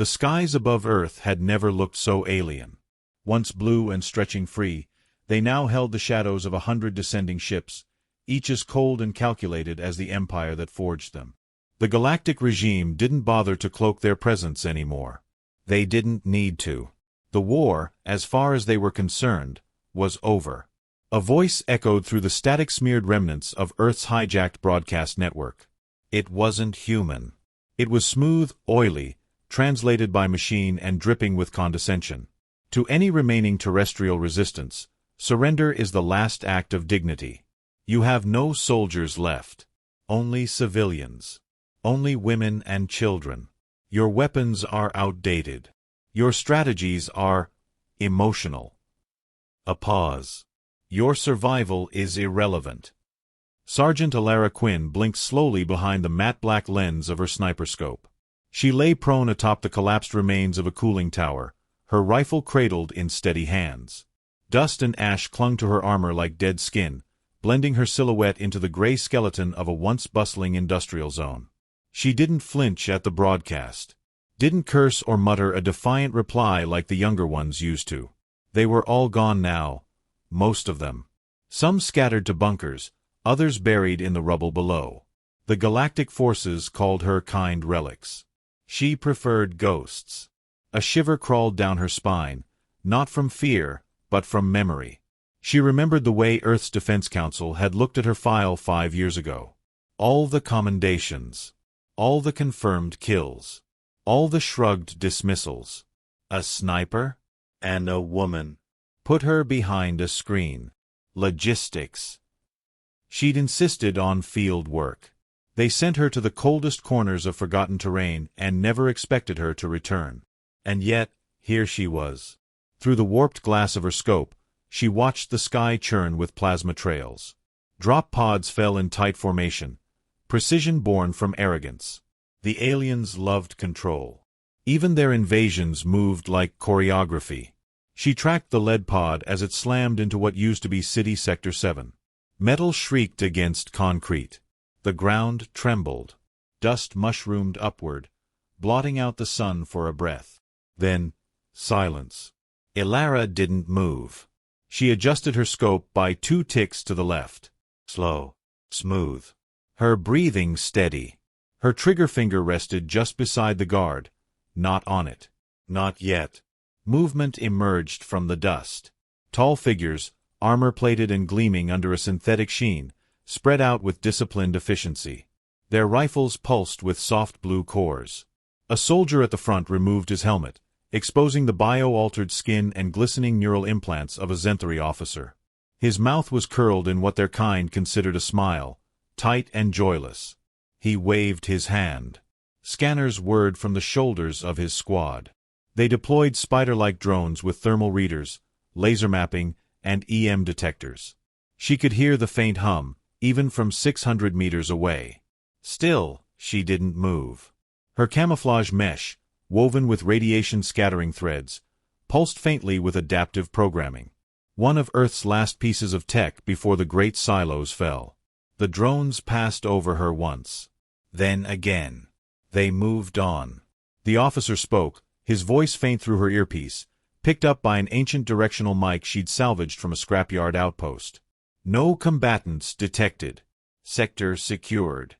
The skies above Earth had never looked so alien. Once blue and stretching free, they now held the shadows of 100 descending ships, each as cold and calculated as the empire that forged them. The Galactic regime didn't bother to cloak their presence anymore. They didn't need to. The war, as far as they were concerned, was over. A voice echoed through the static-smeared remnants of Earth's hijacked broadcast network. It wasn't human. It was smooth, oily, translated by machine and dripping with condescension. To any remaining terrestrial resistance, surrender is the last act of dignity. You have no soldiers left. Only civilians. Only women and children. Your weapons are outdated. Your strategies are emotional. A pause. Your survival is irrelevant. Sergeant Alara Quinn blinked slowly behind the matte black lens of her sniper scope. She lay prone atop the collapsed remains of a cooling tower, her rifle cradled in steady hands. Dust and ash clung to her armor like dead skin, blending her silhouette into the gray skeleton of a once bustling industrial zone. She didn't flinch at the broadcast. Didn't curse or mutter a defiant reply like the younger ones used to. They were all gone now. Most of them. Some scattered to bunkers, others buried in the rubble below. The Galactic forces called her kind relics. She preferred ghosts. A shiver crawled down her spine, not from fear, but from memory. She remembered the way Earth's Defense Council had looked at her file 5 years ago. All the commendations. All the confirmed kills. All the shrugged dismissals. A sniper? And a woman. Put her behind a screen. Logistics. She'd insisted on field work. They sent her to the coldest corners of forgotten terrain and never expected her to return. And yet, here she was. Through the warped glass of her scope, she watched the sky churn with plasma trails. Drop pods fell in tight formation, precision born from arrogance. The aliens loved control. Even their invasions moved like choreography. She tracked the lead pod as it slammed into what used to be City Sector 7. Metal shrieked against concrete. The ground trembled. Dust mushroomed upward, blotting out the sun for a breath. Then, silence. Alara didn't move. She adjusted her scope by 2 ticks to the left. Slow. Smooth. Her breathing steady. Her trigger finger rested just beside the guard, not on it. Not yet. Movement emerged from the dust. Tall figures, armor-plated and gleaming under a synthetic sheen, spread out with disciplined efficiency. Their rifles pulsed with soft blue cores. A soldier at the front removed his helmet, exposing the bio-altered skin and glistening neural implants of a Zenthari officer. His mouth was curled in what their kind considered a smile, tight and joyless. He waved his hand. Scanners whirred from the shoulders of his squad. They deployed spider-like drones with thermal readers, laser mapping, and EM detectors. She could hear the faint hum, even from 600 meters away. Still, she didn't move. Her camouflage mesh, woven with radiation scattering threads, pulsed faintly with adaptive programming. One of Earth's last pieces of tech before the great silos fell. The drones passed over her once. Then again. They moved on. The officer spoke, his voice faint through her earpiece, picked up by an ancient directional mic she'd salvaged from a scrapyard outpost. No combatants detected. Sector secured.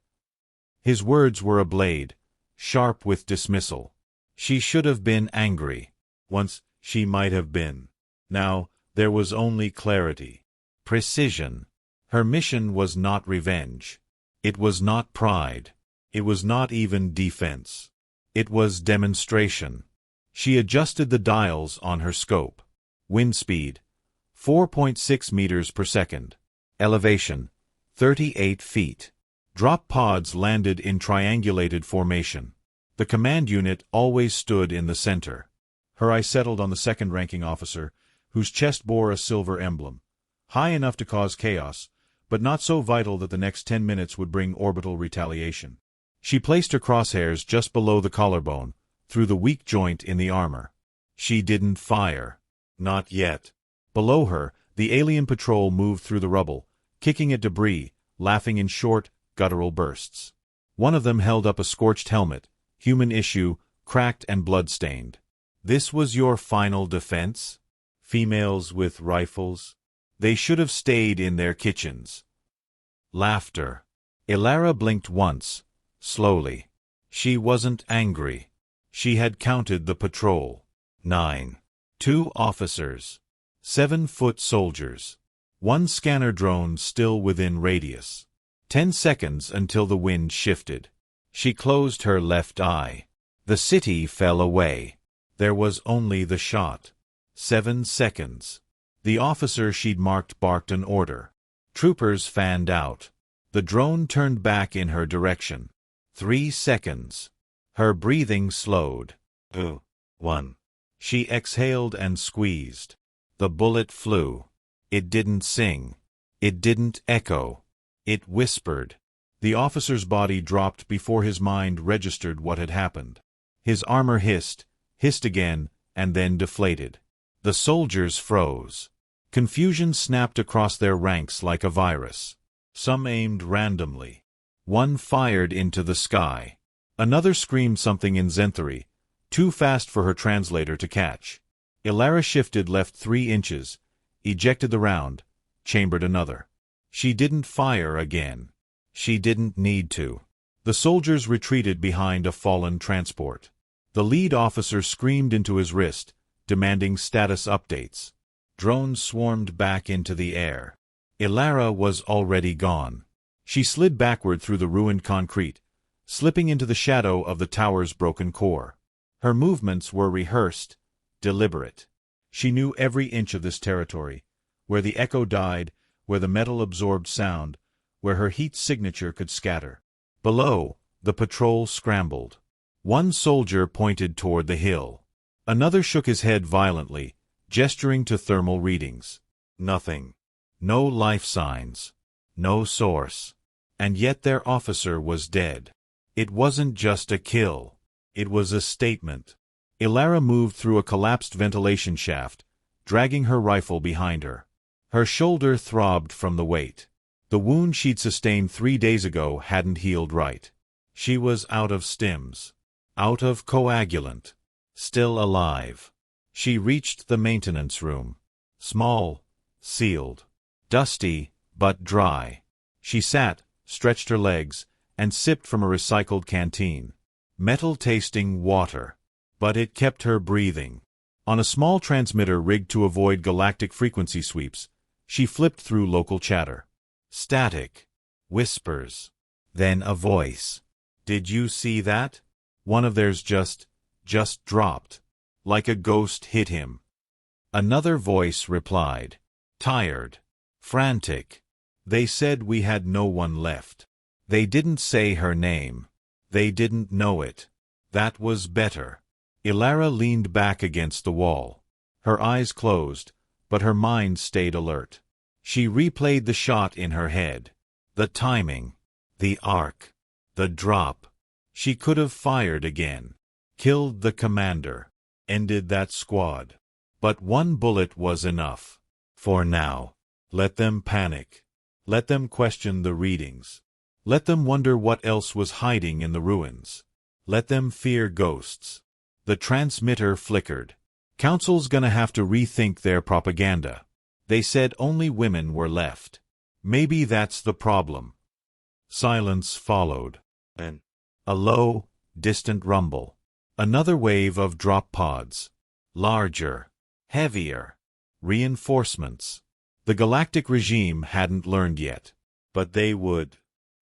His words were a blade, sharp with dismissal. She should have been angry. Once, she might have been. Now, there was only clarity. Precision. Her mission was not revenge. It was not pride. It was not even defense. It was demonstration. She adjusted the dials on her scope. Wind speed, 4.6 meters per second. Elevation, 38 feet. Drop pods landed in triangulated formation. The command unit always stood in the center. Her eye settled on the second-ranking officer, whose chest bore a silver emblem. High enough to cause chaos, but not so vital that the next 10 minutes would bring orbital retaliation. She placed her crosshairs just below the collarbone, through the weak joint in the armor. She didn't fire. Not yet. Below her, the alien patrol moved through the rubble, kicking at debris, laughing in short, guttural bursts. One of them held up a scorched helmet, human issue, cracked and blood-stained. This was your final defense? Females with rifles? They should have stayed in their kitchens. Laughter. Ilara blinked once, slowly. She wasn't angry. She had counted the patrol. 9. 2 officers. 7-foot soldiers. 1 scanner drone still within radius. 10 seconds until the wind shifted. She closed her left eye. The city fell away. There was only the shot. 7 seconds. The officer she'd marked barked an order. Troopers fanned out. The drone turned back in her direction. 3 seconds. Her breathing slowed. 1. She exhaled and squeezed. The bullet flew. It didn't sing. It didn't echo. It whispered. The officer's body dropped before his mind registered what had happened. His armor hissed again, and then deflated. The soldiers froze. Confusion snapped across their ranks like a virus. Some aimed randomly. One fired into the sky. Another screamed something in Zenthari, too fast for her translator to catch. Ilara shifted left 3 inches, ejected the round, chambered another. She didn't fire again. She didn't need to. The soldiers retreated behind a fallen transport. The lead officer screamed into his wrist, demanding status updates. Drones swarmed back into the air. Ilara was already gone. She slid backward through the ruined concrete, slipping into the shadow of the tower's broken core. Her movements were rehearsed, deliberate. She knew every inch of this territory, where the echo died, where the metal absorbed sound, where her heat signature could scatter. Below, the patrol scrambled. 1 soldier pointed toward the hill. Another shook his head violently, gesturing to thermal readings. Nothing. No life signs. No source. And yet their officer was dead. It wasn't just a kill. It was a statement. Ilara moved through a collapsed ventilation shaft, dragging her rifle behind her. Her shoulder throbbed from the weight. The wound she'd sustained 3 days ago hadn't healed right. She was out of stims. Out of coagulant. Still alive. She reached the maintenance room. Small, sealed. Dusty, but dry. She sat, stretched her legs, and sipped from a recycled canteen. Metal-tasting water. But it kept her breathing. On a small transmitter rigged to avoid galactic frequency sweeps, she flipped through local chatter. Static. Whispers. Then a voice. Did you see that? One of theirs just dropped. Like a ghost hit him. Another voice replied. Tired. Frantic. They said we had no one left. They didn't say her name. They didn't know it. That was better. Ilara leaned back against the wall. Her eyes closed, but her mind stayed alert. She replayed the shot in her head. The timing. The arc. The drop. She could have fired again. Killed the commander. Ended that squad. But 1 bullet was enough. For now. Let them panic. Let them question the readings. Let them wonder what else was hiding in the ruins. Let them fear ghosts. The transmitter flickered. Council's gonna have to rethink their propaganda. They said only women were left. Maybe that's the problem. Silence followed. And a low, distant rumble. Another wave of drop pods. Larger. Heavier. Reinforcements. The galactic regime hadn't learned yet. But they would.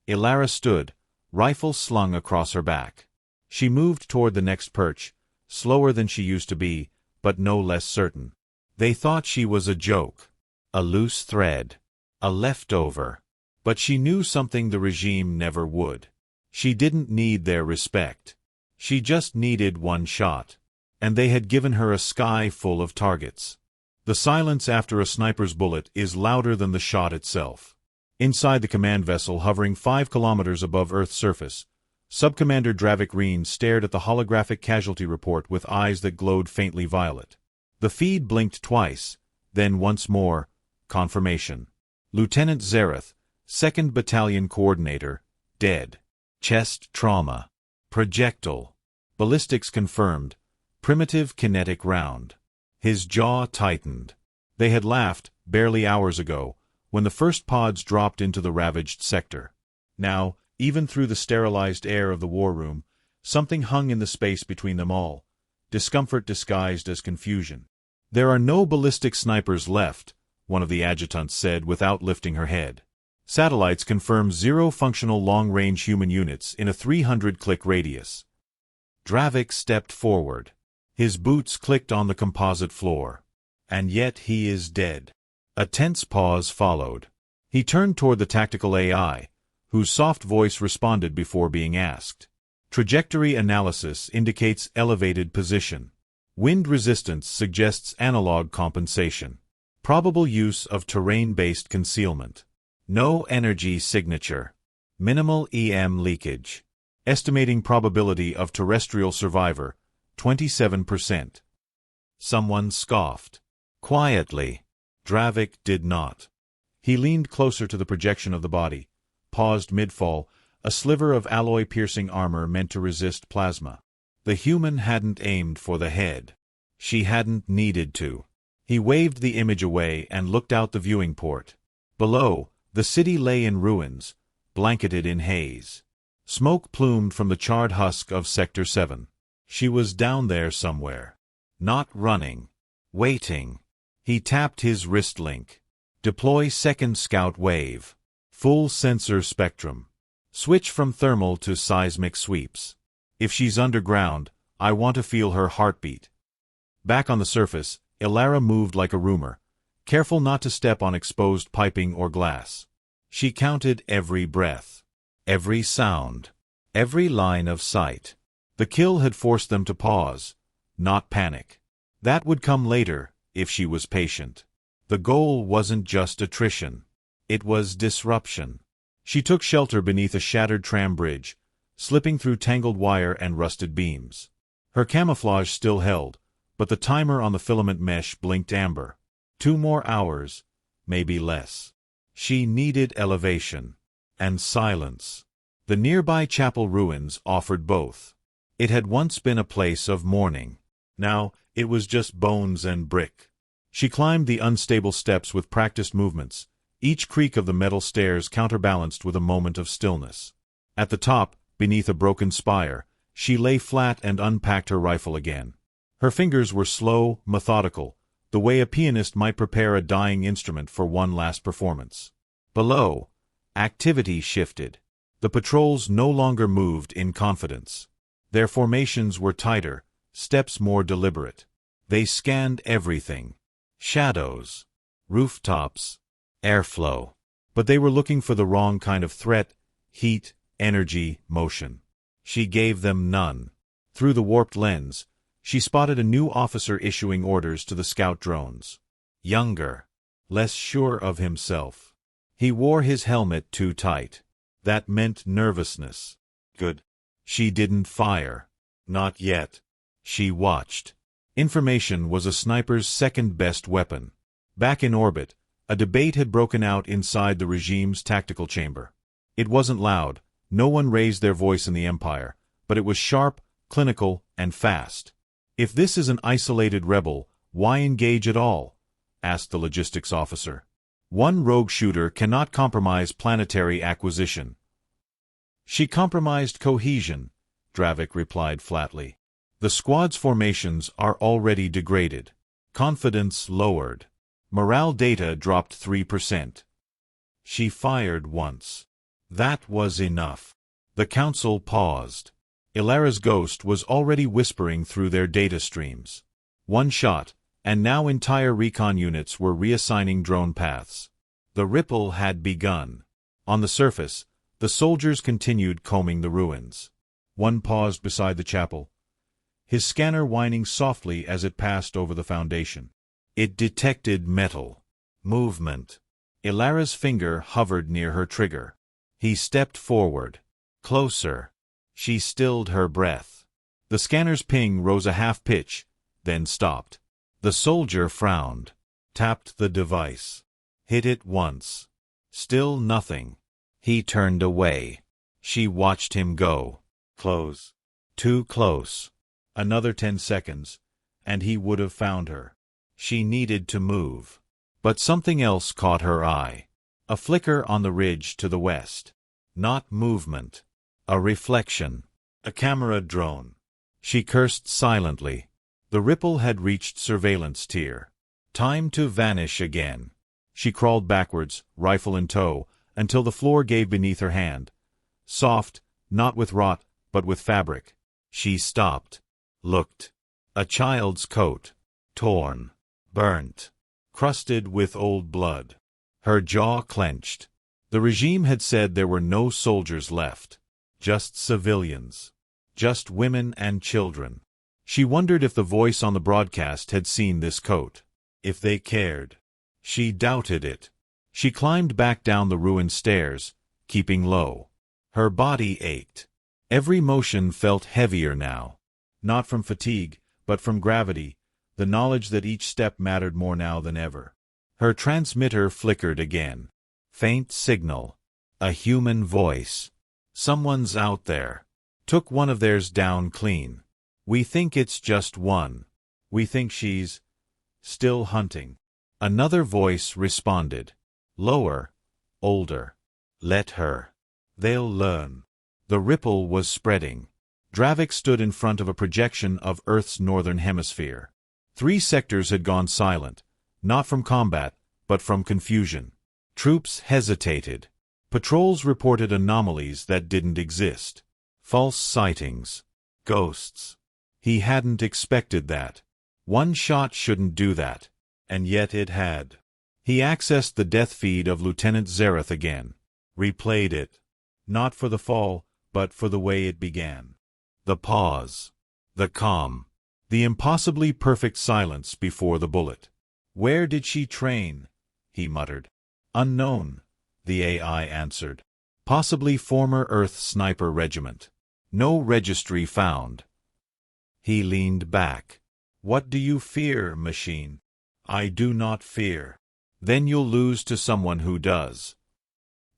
Ilara stood, rifle slung across her back. She moved toward the next perch, slower than she used to be, but no less certain. They thought she was a joke. A loose thread. A leftover. But she knew something the regime never would. She didn't need their respect. She just needed 1 shot. And they had given her a sky full of targets. The silence after a sniper's bullet is louder than the shot itself. Inside the command vessel hovering 5 kilometers above Earth's surface, Subcommander Dravik Reen stared at the holographic casualty report with eyes that glowed faintly violet. The feed blinked twice, then once more, confirmation. Lieutenant Zareth, 2nd Battalion Coordinator, dead. Chest trauma. Projectile. Ballistics confirmed. Primitive kinetic round. His jaw tightened. They had laughed, barely hours ago, when the first pods dropped into the ravaged sector. Now, even through the sterilized air of the war room, something hung in the space between them all, discomfort disguised as confusion. "There are no ballistic snipers left," one of the adjutants said without lifting her head. "Satellites confirm 0 functional long-range human units in a 300-click radius." Dravik stepped forward. His boots clicked on the composite floor. "And yet he is dead." A tense pause followed. He turned toward the tactical AI, whose soft voice responded before being asked. "Trajectory analysis indicates elevated position. Wind resistance suggests analog compensation. Probable use of terrain-based concealment. No energy signature. Minimal EM leakage. Estimating probability of terrestrial survivor, 27%. Someone scoffed. Quietly. Dravik did not. He leaned closer to the projection of the body, paused mid-fall, a sliver of alloy-piercing armor meant to resist plasma. The human hadn't aimed for the head. She hadn't needed to. He waved the image away and looked out the viewing port. Below, the city lay in ruins, blanketed in haze. Smoke plumed from the charred husk of Sector 7. She was down there somewhere. Not running. Waiting. He tapped his wrist link. Deploy second scout wave. Full sensor spectrum. Switch from thermal to seismic sweeps. If she's underground, I want to feel her heartbeat. Back on the surface, Ilara moved like a rumor, careful not to step on exposed piping or glass. She counted every breath, every sound, every line of sight. The kill had forced them to pause, not panic. That would come later, if she was patient. The goal wasn't just attrition. It was disruption. She took shelter beneath a shattered tram bridge, slipping through tangled wire and rusted beams. Her camouflage still held, but the timer on the filament mesh blinked amber. 2 more hours, maybe less. She needed elevation. And silence. The nearby chapel ruins offered both. It had once been a place of mourning. Now, it was just bones and brick. She climbed the unstable steps with practiced movements, each creak of the metal stairs counterbalanced with a moment of stillness. At the top, beneath a broken spire, she lay flat and unpacked her rifle again. Her fingers were slow, methodical, the way a pianist might prepare a dying instrument for one last performance. Below, activity shifted. The patrols no longer moved in confidence. Their formations were tighter, steps more deliberate. They scanned everything. Shadows, rooftops, airflow. But they were looking for the wrong kind of threat: heat, energy, motion. She gave them none. Through the warped lens, she spotted a new officer issuing orders to the scout drones. Younger, less sure of himself. He wore his helmet too tight. That meant nervousness. Good. She didn't fire. Not yet. She watched. Information was a sniper's second-best weapon. Back in orbit, a debate had broken out inside the regime's tactical chamber. It wasn't loud, no one raised their voice in the Empire, but it was sharp, clinical, and fast. "If this is an isolated rebel, why engage at all?" asked the logistics officer. "One rogue shooter cannot compromise planetary acquisition." "She compromised cohesion," Dravik replied flatly. "The squad's formations are already degraded. Confidence lowered. Morale data dropped 3%. She fired once. That was enough." The council paused. Ilara's ghost was already whispering through their data streams. One shot, and now entire recon units were reassigning drone paths. The ripple had begun. On the surface, the soldiers continued combing the ruins. One paused beside the chapel, his scanner whining softly as it passed over the foundation. It detected metal. Movement. Ilara's finger hovered near her trigger. He stepped forward. Closer. She stilled her breath. The scanner's ping rose a half-pitch, then stopped. The soldier frowned. Tapped the device. Hit it once. Still nothing. He turned away. She watched him go. Close. Too close. Another 10 seconds, and he would have found her. She needed to move. But something else caught her eye. A flicker on the ridge to the west. Not movement. A reflection. A camera drone. She cursed silently. The ripple had reached surveillance tier. Time to vanish again. She crawled backwards, rifle in tow, until the floor gave beneath her hand. Soft, not with rot, but with fabric. She stopped. Looked. A child's coat. Torn. Burnt. Crusted with old blood. Her jaw clenched. The regime had said there were no soldiers left. Just civilians. Just women and children. She wondered if the voice on the broadcast had seen this coat. If they cared. She doubted it. She climbed back down the ruined stairs, keeping low. Her body ached. Every motion felt heavier now. Not from fatigue, but from gravity, the knowledge that each step mattered more now than ever. Her transmitter flickered again. Faint signal. A human voice. Someone's out there. Took one of theirs down clean. We think it's just one. We think she's still hunting. Another voice responded. Lower. Older. Let her. They'll learn. The ripple was spreading. Dravik stood in front of a projection of Earth's northern hemisphere. 3 sectors had gone silent, not from combat, but from confusion. Troops hesitated. Patrols reported anomalies that didn't exist. False sightings. Ghosts. He hadn't expected that. One shot shouldn't do that. And yet it had. He accessed the death feed of Lieutenant Zareth again. Replayed it. Not for the fall, but for the way it began. The pause. The calm. The impossibly perfect silence before the bullet. Where did she train? He muttered. Unknown, the AI answered. Possibly former Earth sniper regiment. No registry found. He leaned back. What do you fear, machine? I do not fear. Then you'll lose to someone who does.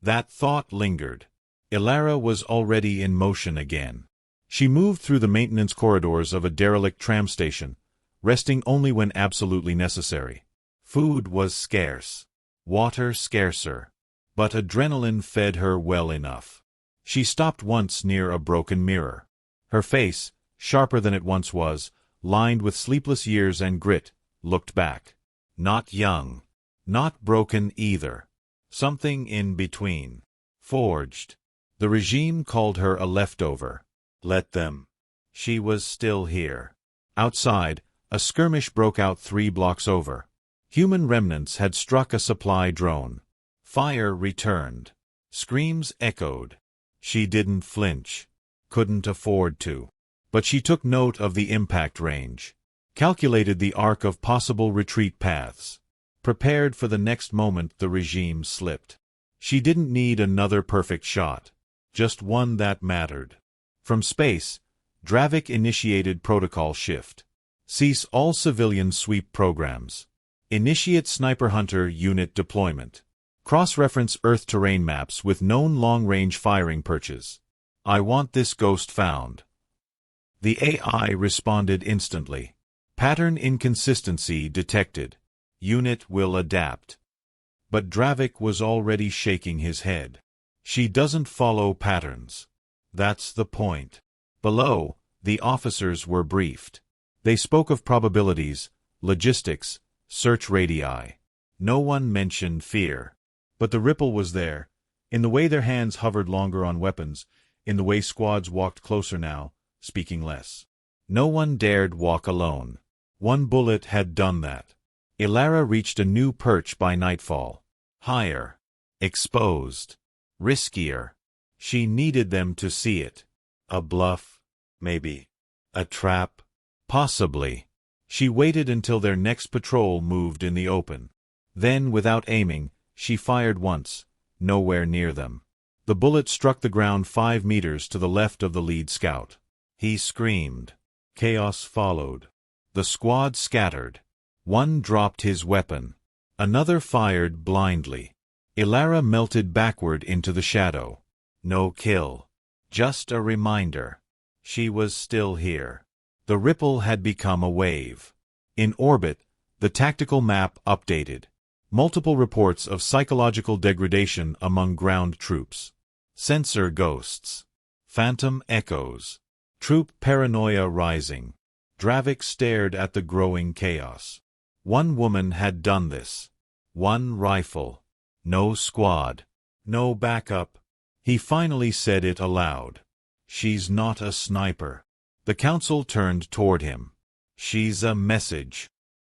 That thought lingered. Ilara was already in motion again. She moved through the maintenance corridors of a derelict tram station, resting only when absolutely necessary. Food was scarce. Water scarcer. But adrenaline fed her well enough. She stopped once near a broken mirror. Her face, sharper than it once was, lined with sleepless years and grit, looked back. Not young. Not broken either. Something in between. Forged. The regime called her a leftover. Let them. She was still here. Outside, a skirmish broke out 3 blocks over. Human remnants had struck a supply drone. Fire returned. Screams echoed. She didn't flinch. Couldn't afford to. But she took note of the impact range. Calculated the arc of possible retreat paths. Prepared for the next moment the regime slipped. She didn't need another perfect shot. Just one that mattered. From space, Dravik initiated protocol shift. Cease all civilian sweep programs. Initiate Sniper Hunter unit deployment. Cross-reference Earth terrain maps with known long-range firing perches. I want this ghost found. The AI responded instantly. Pattern inconsistency detected. Unit will adapt. But Dravik was already shaking his head. She doesn't follow patterns. That's the point. Below, the officers were briefed. They spoke of probabilities, logistics, search radii. No one mentioned fear. But the ripple was there, in the way their hands hovered longer on weapons, in the way squads walked closer now, speaking less. No one dared walk alone. One bullet had done that. Ilara reached a new perch by nightfall. Higher. Exposed. Riskier. She needed them to see it. A bluff? Maybe. A trap? Possibly. She waited until their next patrol moved in the open. Then, without aiming, she fired once, nowhere near them. The bullet struck the ground 5 meters to the left of the lead scout. He screamed. Chaos followed. The squad scattered. One dropped his weapon. Another fired blindly. Ilara melted backward into the shadow. No kill. Just a reminder. She was still here. The ripple had become a wave. In orbit, the tactical map updated. Multiple reports of psychological degradation among ground troops. Sensor ghosts. Phantom echoes. Troop paranoia rising. Dravik stared at the growing chaos. One woman had done this. One rifle. No squad. No backup. He finally said it aloud. She's not a sniper. The council turned toward him. She's a message.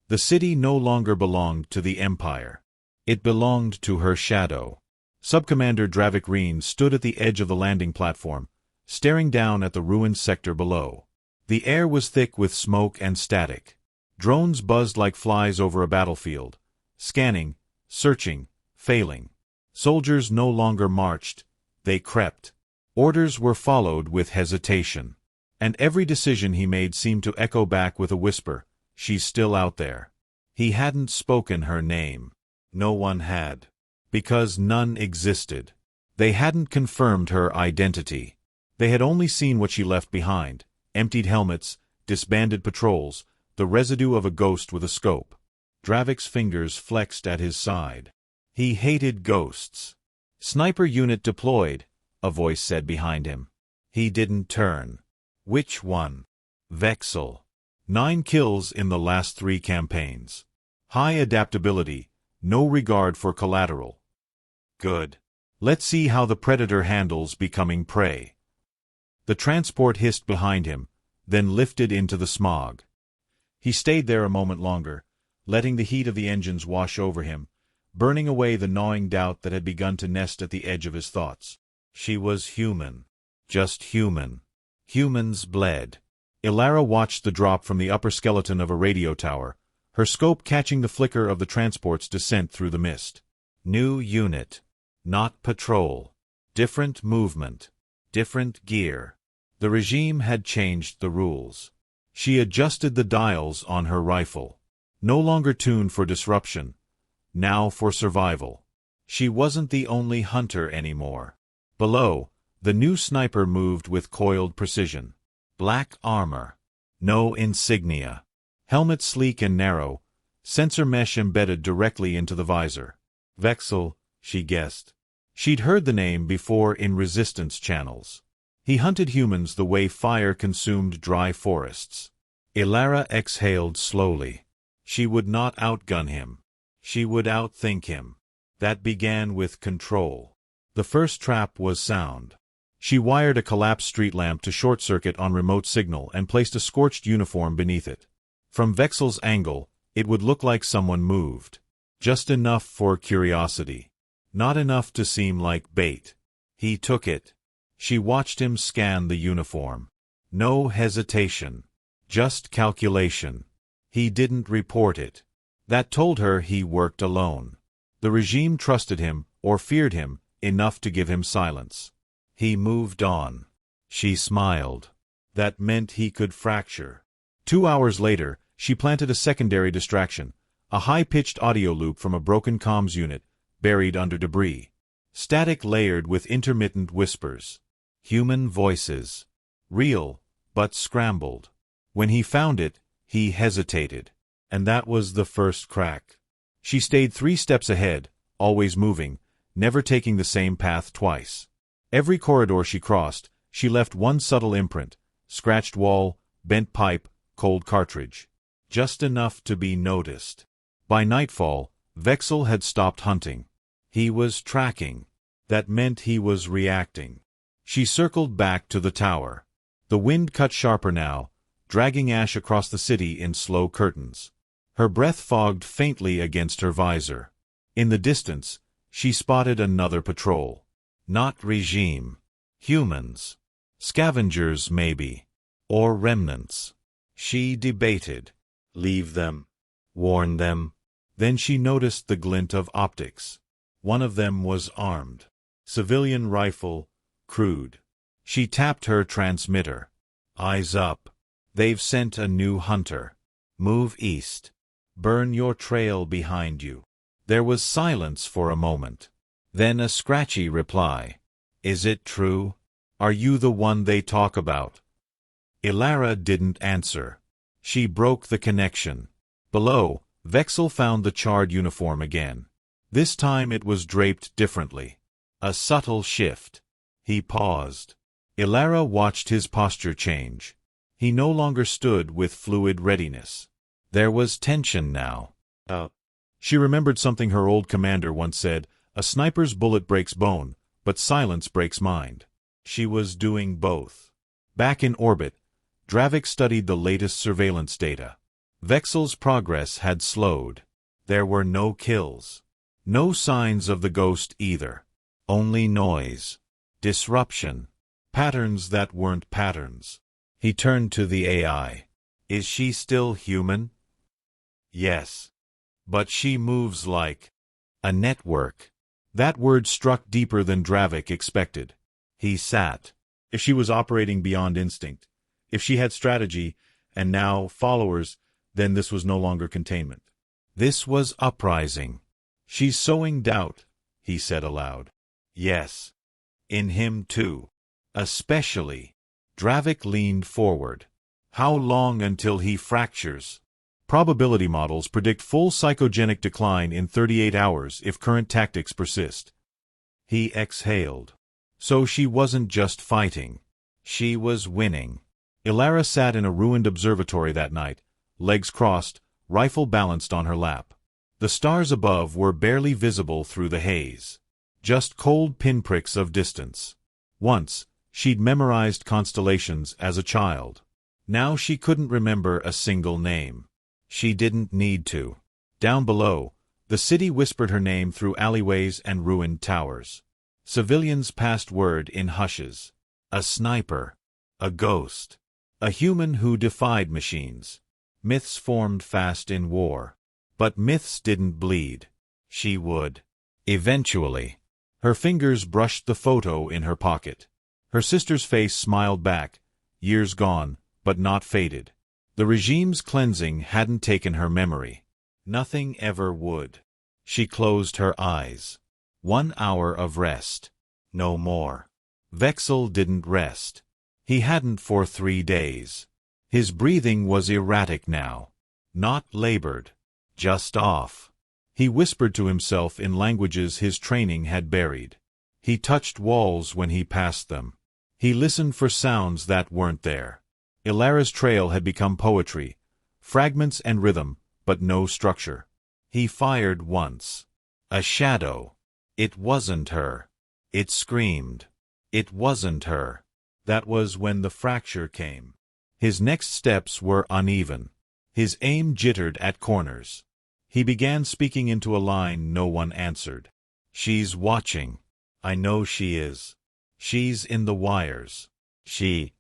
The city no longer belonged to the Empire. It belonged to her shadow. Subcommander Dravik Reen stood at the edge of the landing platform, staring down at the ruined sector below. The air was thick with smoke and static. Drones buzzed like flies over a battlefield, scanning, searching, failing. Soldiers no longer marched, they crept. Orders were followed with hesitation. And every decision he made seemed to echo back with a whisper, "She's still out there." He hadn't spoken her name. No one had. Because none existed. They hadn't confirmed her identity. They had only seen what she left behind: emptied helmets, disbanded patrols, the residue of a ghost with a scope. Dravik's fingers flexed at his side. He hated ghosts. "Sniper unit deployed," a voice said behind him. He didn't turn. Which one? Vexel. 9 kills in the last 3 campaigns. High adaptability, no regard for collateral. Good. Let's see how the predator handles becoming prey. The transport hissed behind him, then lifted into the smog. He stayed there a moment longer, letting the heat of the engines wash over him, burning away the gnawing doubt that had begun to nest at the edge of his thoughts. She was human. Just human. Humans bled. Ilara watched the drop from the upper skeleton of a radio tower, her scope catching the flicker of the transport's descent through the mist. New unit. Not patrol. Different movement. Different gear. The regime had changed the rules. She adjusted the dials on her rifle. No longer tuned for disruption. Now for survival. She wasn't the only hunter anymore. Below, the new sniper moved with coiled precision. Black armor. No insignia. Helmet sleek and narrow, sensor mesh embedded directly into the visor. Vexel, she guessed. She'd heard the name before in resistance channels. He hunted humans the way fire consumed dry forests. Ilara exhaled slowly. She would not outgun him. She would outthink him. That began with control. The first trap was sound. She wired a collapsed street lamp to short-circuit on remote signal and placed a scorched uniform beneath it. From Vexel's angle, it would look like someone moved. Just enough for curiosity. Not enough to seem like bait. He took it. She watched him scan the uniform. No hesitation. Just calculation. He didn't report it. That told her he worked alone. The regime trusted him, or feared him, enough to give him silence. He moved on. She smiled. That meant he could fracture. 2 hours later, she planted a secondary distraction, a high-pitched audio loop from a broken comms unit, buried under debris. Static layered with intermittent whispers. Human voices. Real, but scrambled. When he found it, he hesitated. And that was the first crack. She stayed 3 steps ahead, always moving, never taking the same path twice. Every corridor she crossed, she left one subtle imprint: scratched wall, bent pipe, cold cartridge. Just enough to be noticed. By nightfall, Vexel had stopped hunting. He was tracking. That meant he was reacting. She circled back to the tower. The wind cut sharper now, dragging ash across the city in slow curtains. Her breath fogged faintly against her visor. In the distance, she spotted another patrol. Not regime. Humans. Scavengers, maybe. Or remnants. She debated. Leave them. Warn them. Then she noticed the glint of optics. One of them was armed. Civilian rifle, crude. She tapped her transmitter. Eyes up. They've sent a new hunter. Move east. Burn your trail behind you. There was silence for a moment. Then a scratchy reply. Is it true? Are you the one they talk about? Ilara didn't answer. She broke the connection. Below, Vexel found the charred uniform again. This time it was draped differently. A subtle shift. He paused. Ilara watched his posture change. He no longer stood with fluid readiness. There was tension now. She remembered something her old commander once said, "A sniper's bullet breaks bone, but silence breaks mind." She was doing both. Back in orbit, Dravik studied the latest surveillance data. Vexel's progress had slowed. There were no kills. No signs of the ghost either. Only noise. Disruption. Patterns that weren't patterns. He turned to the AI. "Is she still human?" "Yes. But she moves like a network." That word struck deeper than Dravik expected. He sat. If she was operating beyond instinct, if she had strategy, and now followers, then this was no longer containment. This was uprising. "She's sowing doubt," he said aloud. "Yes. In him too. Especially." Dravik leaned forward. "How long until he fractures?" Probability models predict full psychogenic decline in 38 hours if current tactics persist. He exhaled. So she wasn't just fighting. She was winning. Ilara sat in a ruined observatory that night, legs crossed, rifle balanced on her lap. The stars above were barely visible through the haze. Just cold pinpricks of distance. Once, she'd memorized constellations as a child. Now she couldn't remember a single name. She didn't need to. Down below, the city whispered her name through alleyways and ruined towers. Civilians passed word in hushes. A sniper. A ghost. A human who defied machines. Myths formed fast in war. But myths didn't bleed. She would. Eventually. Her fingers brushed the photo in her pocket. Her sister's face smiled back, years gone, but not faded. The regime's cleansing hadn't taken her memory. Nothing ever would. She closed her eyes. 1 hour of rest. No more. Vexel didn't rest. He hadn't for 3 days. His breathing was erratic now. Not labored. Just off. He whispered to himself in languages his training had buried. He touched walls when he passed them. He listened for sounds that weren't there. Ilara's trail had become poetry, fragments and rhythm, but no structure. He fired once. A shadow. It wasn't her. It screamed. It wasn't her. That was when the fracture came. His next steps were uneven. His aim jittered at corners. He began speaking into a line no one answered. "She's watching. I know she is. She's in the wires. She—"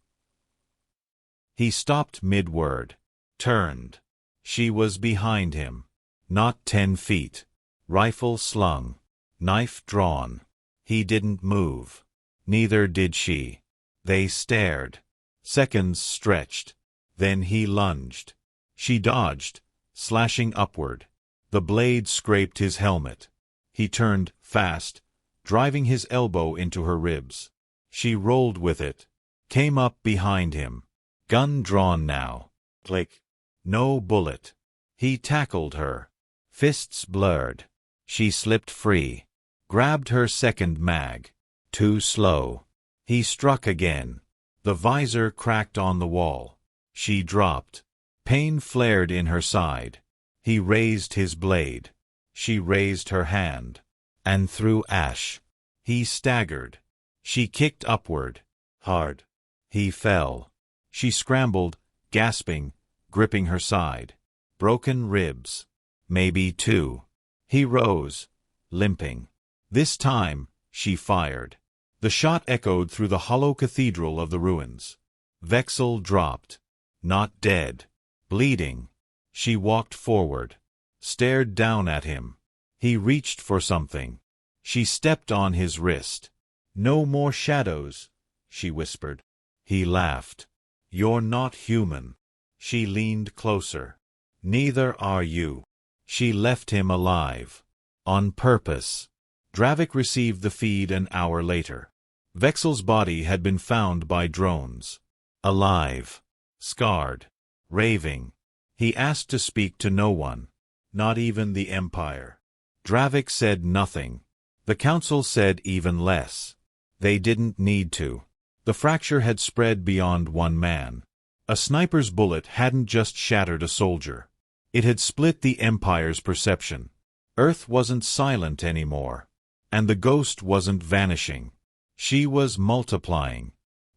He stopped mid-word. Turned. She was behind him. Not 10 feet. Rifle slung. Knife drawn. He didn't move. Neither did she. They stared. Seconds stretched. Then he lunged. She dodged, slashing upward. The blade scraped his helmet. He turned fast, driving his elbow into her ribs. She rolled with it. Came up behind him. Gun drawn now. Click. No bullet. He tackled her. Fists blurred. She slipped free. Grabbed her second mag. Too slow. He struck again. The visor cracked on the wall. She dropped. Pain flared in her side. He raised his blade. She raised her hand. And threw ash. He staggered. She kicked upward. Hard. He fell. She scrambled, gasping, gripping her side. Broken ribs. Maybe 2. He rose, limping. This time, she fired. The shot echoed through the hollow cathedral of the ruins. Vexel dropped. Not dead. Bleeding. She walked forward. Stared down at him. He reached for something. She stepped on his wrist. "No more shadows," she whispered. He laughed. "You're not human." She leaned closer. "Neither are you." She left him alive. On purpose. Dravik received the feed an hour later. Vexel's body had been found by drones. Alive. scarred, raving. He asked to speak to no one, not even the Empire. Dravik said nothing. The Council said even less. They didn't need to. The fracture had spread beyond one man. A sniper's bullet hadn't just shattered a soldier. It had split the Empire's perception. Earth wasn't silent anymore. And the ghost wasn't vanishing. She was multiplying.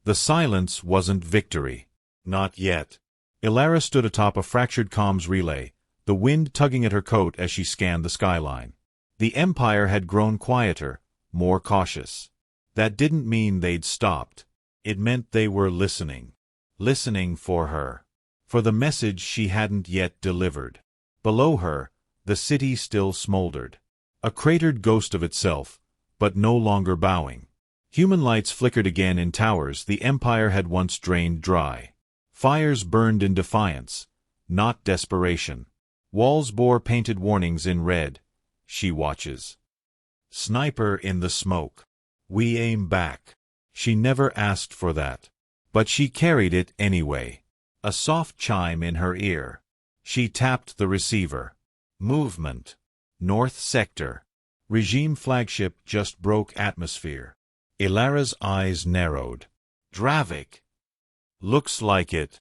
The silence wasn't victory. Not yet. Ilara stood atop a fractured comms relay, the wind tugging at her coat as she scanned the skyline. The Empire had grown quieter, more cautious. That didn't mean they'd stopped. It meant they were listening. Listening for her. For the message she hadn't yet delivered. Below her, the city still smoldered. A cratered ghost of itself, but no longer bowing. Human lights flickered again in towers the Empire had once drained dry. Fires burned in defiance, not desperation. Walls bore painted warnings in red. She watches. Sniper in the smoke. We aim back. She never asked for that. But she carried it anyway. A soft chime in her ear. She tapped the receiver. Movement. North Sector. Regime flagship just broke atmosphere. Ilara's eyes narrowed. Dravik. Looks like it.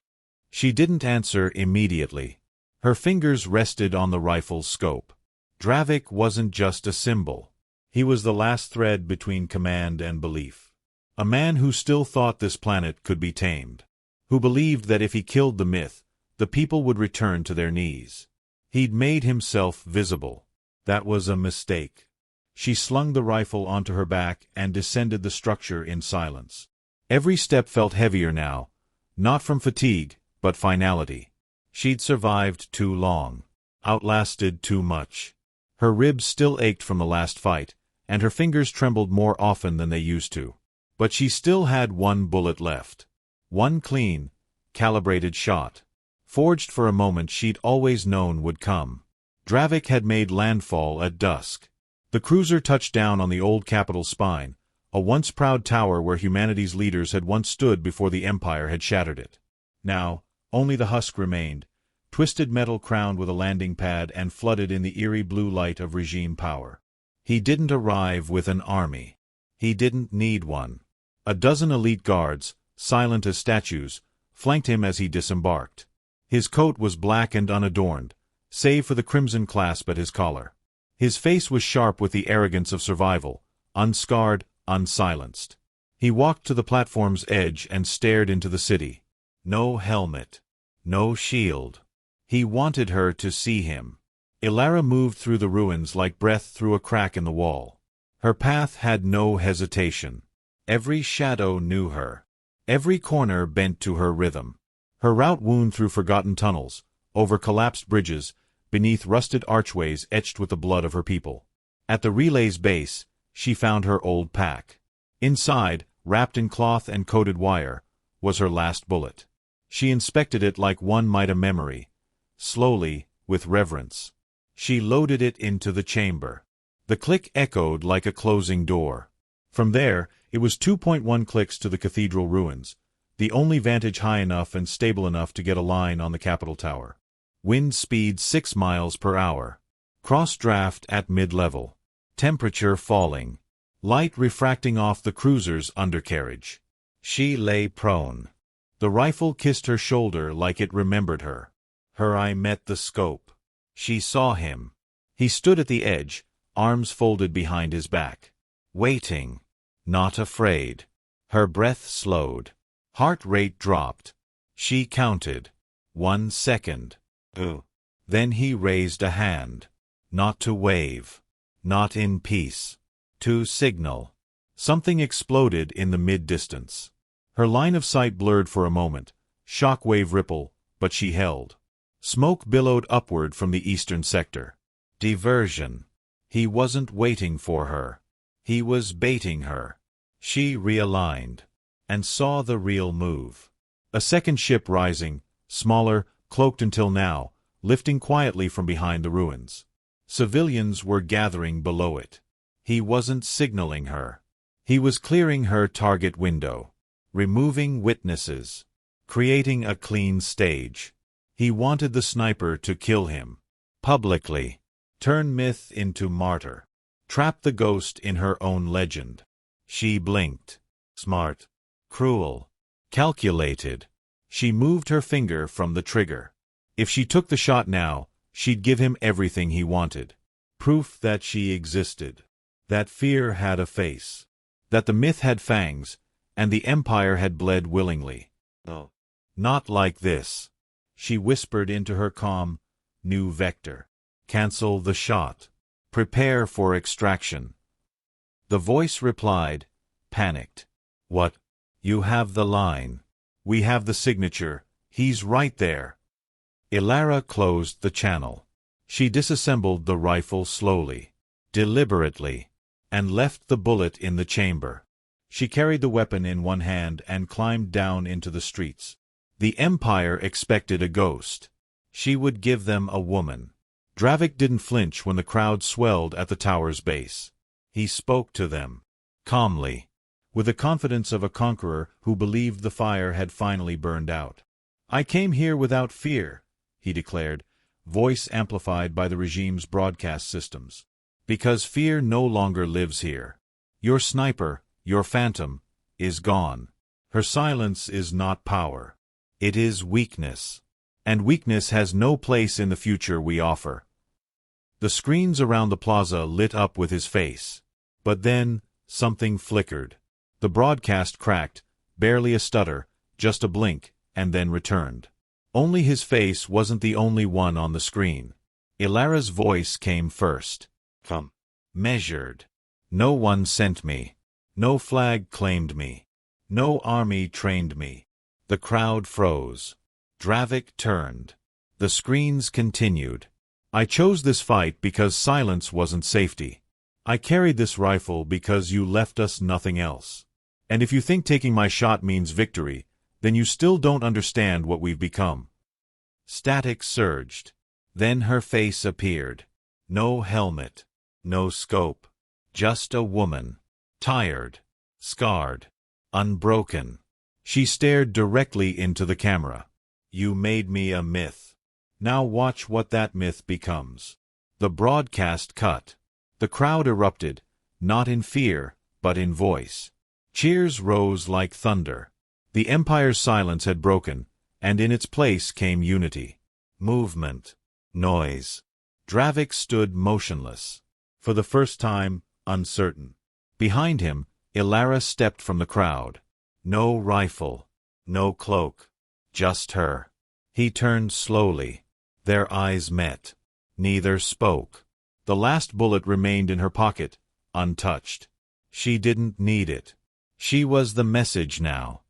She didn't answer immediately. Her fingers rested on the rifle's scope. Dravik wasn't just a symbol. He was the last thread between command and belief. A man who still thought this planet could be tamed. Who believed that if he killed the myth, the people would return to their knees. He'd made himself visible. That was a mistake. She slung the rifle onto her back and descended the structure in silence. Every step felt heavier now, not from fatigue, but finality. She'd survived too long, outlasted too much. Her ribs still ached from the last fight, and her fingers trembled more often than they used to. But she still had one bullet left. One clean, calibrated shot. Forged for a moment she'd always known would come. Dravik had made landfall at dusk. The cruiser touched down on the old capital spine, a once proud tower where humanity's leaders had once stood before the Empire had shattered it. Now, only the husk remained, twisted metal crowned with a landing pad and flooded in the eerie blue light of regime power. He didn't arrive with an army. He didn't need one. A dozen elite guards, silent as statues, flanked him as he disembarked. His coat was black and unadorned, save for the crimson clasp at his collar. His face was sharp with the arrogance of survival, unscarred, unsilenced. He walked to the platform's edge and stared into the city. No helmet. No shield. He wanted her to see him. Ilara moved through the ruins like breath through a crack in the wall. Her path had no hesitation. Every shadow knew her. Every corner bent to her rhythm. Her route wound through forgotten tunnels, over collapsed bridges, beneath rusted archways etched with the blood of her people. At the relay's base, she found her old pack. Inside, wrapped in cloth and coated wire, was her last bullet. She inspected it like one might a memory, slowly, with reverence. She loaded it into the chamber. The click echoed like a closing door. From there, it was 2.1 clicks to the cathedral ruins, the only vantage high enough and stable enough to get a line on the Capitol Tower. Wind speed 6 miles per hour. Cross draft at mid-level. Temperature falling. Light refracting off the cruiser's undercarriage. She lay prone. The rifle kissed her shoulder like it remembered her. Her eye met the scope. She saw him. He stood at the edge, arms folded behind his back. Waiting. Not afraid. Her breath slowed. Heart rate dropped. She counted. 1 second. Then he raised a hand. Not to wave. Not in peace. To signal. Something exploded in the mid-distance. Her line of sight blurred for a moment, shockwave ripple, but she held. Smoke billowed upward from the eastern sector. Diversion. He wasn't waiting for her. He was baiting her. She realigned, and saw the real move. A second ship rising, smaller, cloaked until now, lifting quietly from behind the ruins. Civilians were gathering below it. He wasn't signaling her. He was clearing her target window. Removing witnesses. creating a clean stage. He wanted the sniper to kill him. Publicly. Turn myth into martyr. Trap the ghost in her own legend. She blinked. Smart. Cruel. Calculated. She moved her finger from the trigger. If she took the shot now, she'd give him everything he wanted. Proof that she existed. That fear had a face. That the myth had fangs, and the Empire had bled willingly. No. Not like this. She whispered into her calm, new vector. Cancel the shot. Prepare for extraction. The voice replied, panicked. What? You have the line. We have the signature. He's right there. Ilara closed the channel. She disassembled the rifle slowly, deliberately, and left the bullet in the chamber. She carried the weapon in one hand and climbed down into the streets. The Empire expected a ghost. She would give them a woman. Dravik didn't flinch when the crowd swelled at the tower's base. He spoke to them, calmly, with the confidence of a conqueror who believed the fire had finally burned out. I came here without fear, he declared, voice amplified by the regime's broadcast systems. Because fear no longer lives here. Your sniper, your phantom, is gone. Her silence is not power. It is weakness. And weakness has no place in the future we offer. The screens around the plaza lit up with his face. But then, something flickered. The broadcast cracked, barely a stutter, just a blink, and then returned. Only his face wasn't the only one on the screen. Ilara's voice came first. Come. Measured. No one sent me. No flag claimed me. No army trained me. The crowd froze. Dravik turned. The screens continued. I chose this fight because silence wasn't safety. I carried this rifle because you left us nothing else. And if you think taking my shot means victory, then you still don't understand what we've become. Static surged. Then her face appeared. No helmet. No scope. Just a woman. Tired. Scarred. Unbroken. She stared directly into the camera. You made me a myth. Now watch what that myth becomes. The broadcast cut. The crowd erupted, not in fear, but in voice. Cheers rose like thunder. The Empire's silence had broken, and in its place came unity. Movement. Noise. Dravik stood motionless. For the first time, uncertain. Behind him, Ilara stepped from the crowd. No rifle. No cloak. Just her. He turned slowly. Their eyes met. Neither spoke. The last bullet remained in her pocket, untouched. She didn't need it. She was the message now.